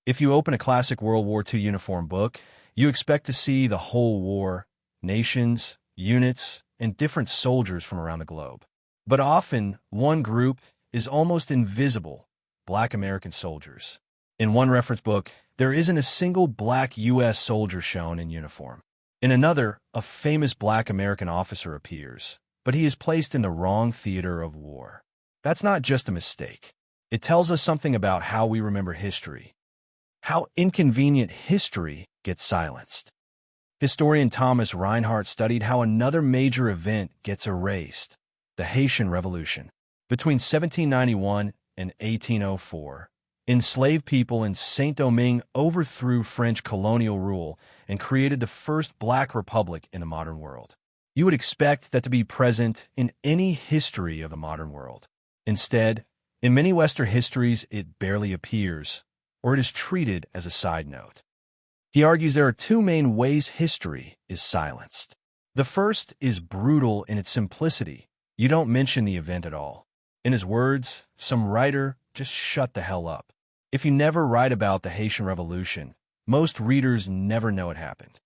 If you open a classic World War II uniform book, you expect to see the whole war, nations, units, and different soldiers from around the globe. But often, one group is almost invisible: Black American soldiers. In one reference book, there isn't a single Black U.S. soldier shown in uniform. In another, a famous Black American officer appears, but he is placed in the wrong theater of war. That's not just a mistake. It tells us something about how we remember history, how inconvenient history gets silenced. Historian Thomas Reinhardt studied how another major event gets erased: the Haitian Revolution. Between 1791 and 1804, enslaved people in Saint-Domingue overthrew French colonial rule and created the first Black republic in the modern world. You would expect that to be present in any history of the modern world. Instead, in many Western histories, it barely appears, or it is treated as a side note. He argues there are two main ways history is silenced. The first is brutal in its simplicity. You don't mention the event at all. In his words, some writer just shut the hell up. If you never write about the Haitian Revolution, most readers never know it happened.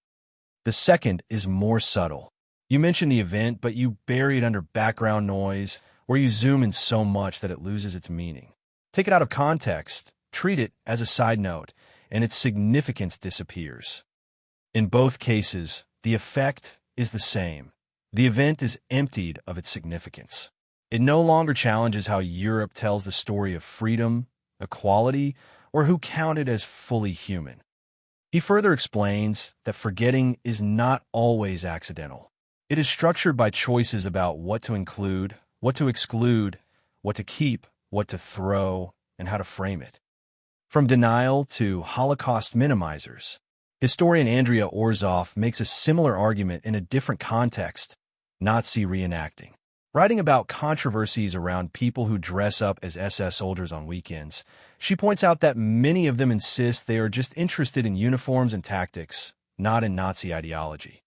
The second is more subtle. You mention the event, but you bury it under background noise, or you zoom in so much that it loses its meaning. Take it out of context, treat it as a side note, and its significance disappears. In both cases, the effect is the same. The event is emptied of its significance. It no longer challenges how Europe tells the story of freedom, equality, or who counted as fully human. He further explains that forgetting is not always accidental. It is structured by choices about what to include, what to exclude, what to keep, what to throw, and how to frame it. From denial to Holocaust minimizers, historian Andrea Orzoff makes a similar argument in a different context: Nazi reenacting. Writing about controversies around people who dress up as SS soldiers on weekends, she points out that many of them insist they are just interested in uniforms and tactics, not in Nazi ideology.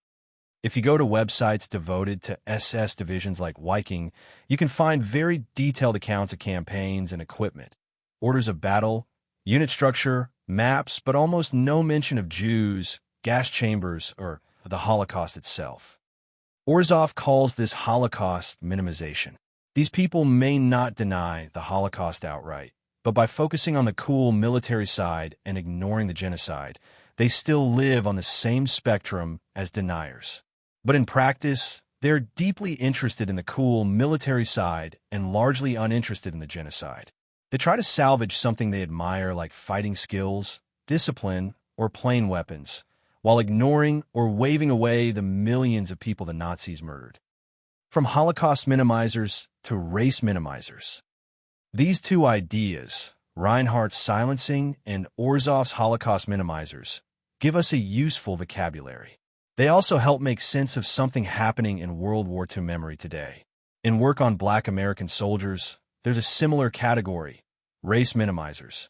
If you go to websites devoted to SS divisions like Viking, you can find very detailed accounts of campaigns and equipment, orders of battle, unit structure, maps, but almost no mention of Jews, gas chambers, or the Holocaust itself. Orzoff calls this Holocaust minimization. These people may not deny the Holocaust outright, but by focusing on the cool military side and ignoring the genocide, they still live on the same spectrum as deniers. But in practice, they're deeply interested in the cool military side and largely uninterested in the genocide. They try to salvage something they admire, like fighting skills, discipline, or plain weapons, while ignoring or waving away the millions of people the Nazis murdered. From Holocaust minimizers to race minimizers. These two ideas, Reinhardt's silencing and Orzoff's Holocaust minimizers, give us a useful vocabulary. They also help make sense of something happening in World War II memory today. In work on Black American soldiers, there's a similar category: race minimizers.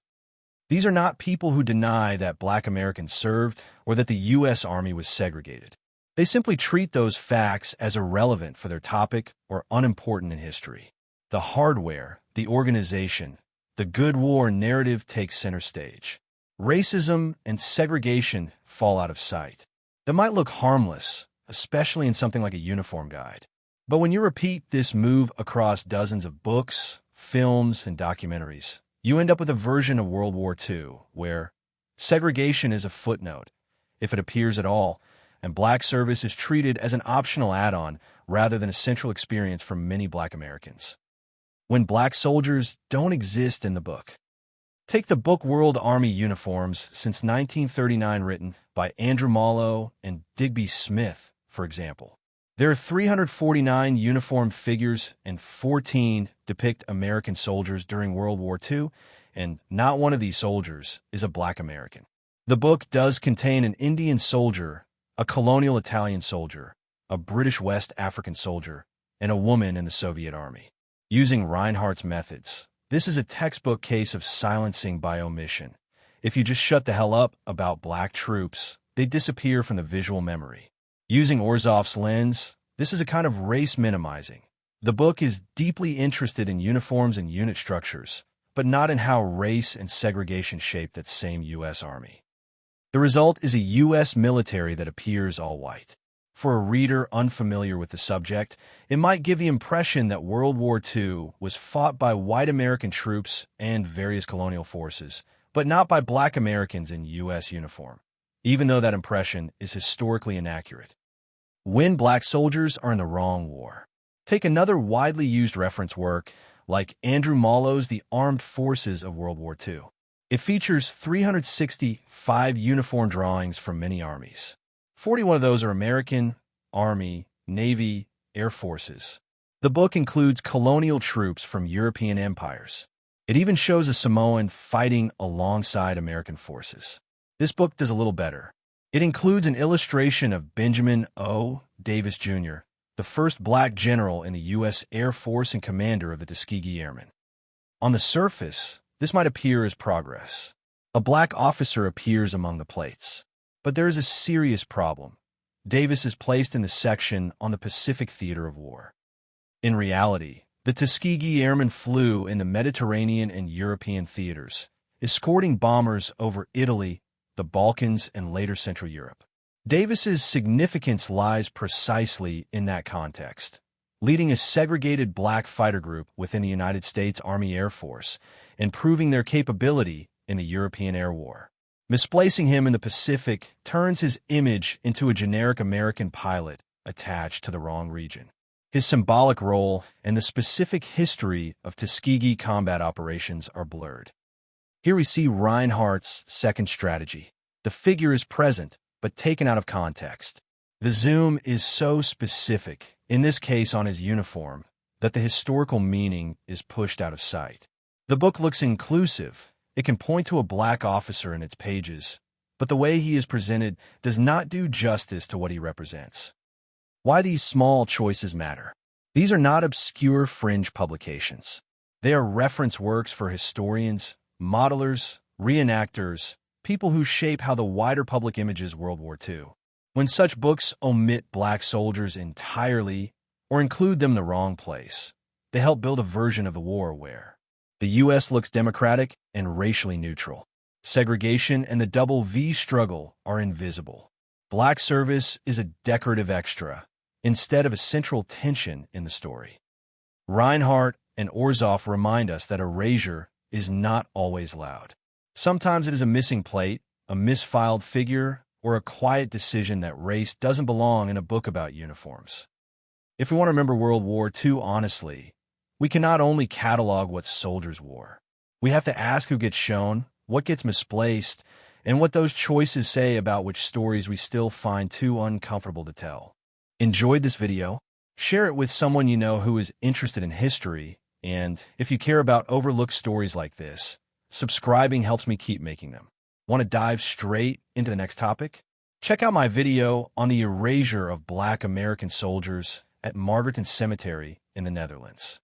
These are not people who deny that Black Americans served or that the U.S. Army was segregated. They simply treat those facts as irrelevant for their topic or unimportant in history. The hardware, the organization, the good war narrative takes center stage. Racism and segregation fall out of sight. They might look harmless, especially in something like a uniform guide. But when you repeat this move across dozens of books, films, and documentaries, you end up with a version of World War II where segregation is a footnote, if it appears at all, and Black service is treated as an optional add-on rather than a central experience for many Black Americans. When Black soldiers don't exist in the book. Take the book World Army Uniforms since 1939, written by Andrew Mollo and Digby Smith, for example. There are 349 uniform figures and 14 depict American soldiers during World War II, and not one of these soldiers is a Black American. The book does contain an Indian soldier, a colonial Italian soldier, a British West African soldier, and a woman in the Soviet Army. Using Reinhardt's methods, this is a textbook case of silencing by omission. If you just shut the hell up about Black troops, they disappear from the visual memory. Using Orzoff's lens, this is a kind of race minimizing. The book is deeply interested in uniforms and unit structures, but not in how race and segregation shaped that same U.S. Army. The result is a U.S. military that appears all white. For a reader unfamiliar with the subject, it might give the impression that World War II was fought by white American troops and various colonial forces, but not by black Americans in U.S. uniform, even though that impression is historically inaccurate. When black soldiers are in the wrong war. Take another widely used reference work like Andrew Mollo's The Armed Forces of World War II. It features 365 uniform drawings from many armies. 41 of those are American, Army, Navy, Air Forces. The book includes colonial troops from European empires. It even shows a Samoan fighting alongside American forces. This book does a little better. It includes an illustration of Benjamin O. Davis, Jr., the first black general in the U.S. Air Force and commander of the Tuskegee Airmen. On the surface, this might appear as progress. A black officer appears among the plates. But there is a serious problem. Davis is placed in the section on the Pacific theater of war. In reality, the Tuskegee Airmen flew in the Mediterranean and European theaters, escorting bombers over Italy, the Balkans, and later Central Europe. Davis's significance lies precisely in that context, leading a segregated black fighter group within the United States Army Air Force and proving their capability in the European Air War. Misplacing him in the Pacific turns his image into a generic American pilot attached to the wrong region. His symbolic role and the specific history of Tuskegee combat operations are blurred. Here we see Reinhardt's second strategy. The figure is present, but taken out of context. The zoom is so specific, in this case on his uniform, that the historical meaning is pushed out of sight. The book looks inclusive. It can point to a black officer in its pages, but the way he is presented does not do justice to what he represents. Why these small choices matter. These are not obscure fringe publications. They are reference works for historians, modelers, reenactors, people who shape how the wider public images World War II. When such books omit black soldiers entirely or include them in the wrong place, they help build a version of the war where the U.S. looks democratic and racially neutral. Segregation and the double V struggle are invisible. Black service is a decorative extra instead of a central tension in the story. Reinhardt and Orzoff remind us that erasure is not always loud. Sometimes it is a missing plate, a misfiled figure, or a quiet decision that race doesn't belong in a book about uniforms. If we want to remember World War II honestly, we can not only catalog what soldiers wore. We have to ask who gets shown, what gets misplaced, and what those choices say about which stories we still find too uncomfortable to tell. Enjoyed this video? Share it with someone you know who is interested in history, and if you care about overlooked stories like this, subscribing helps me keep making them. Want to dive straight into the next topic? Check out my video on the erasure of black American soldiers at Martyrdom Cemetery in the Netherlands.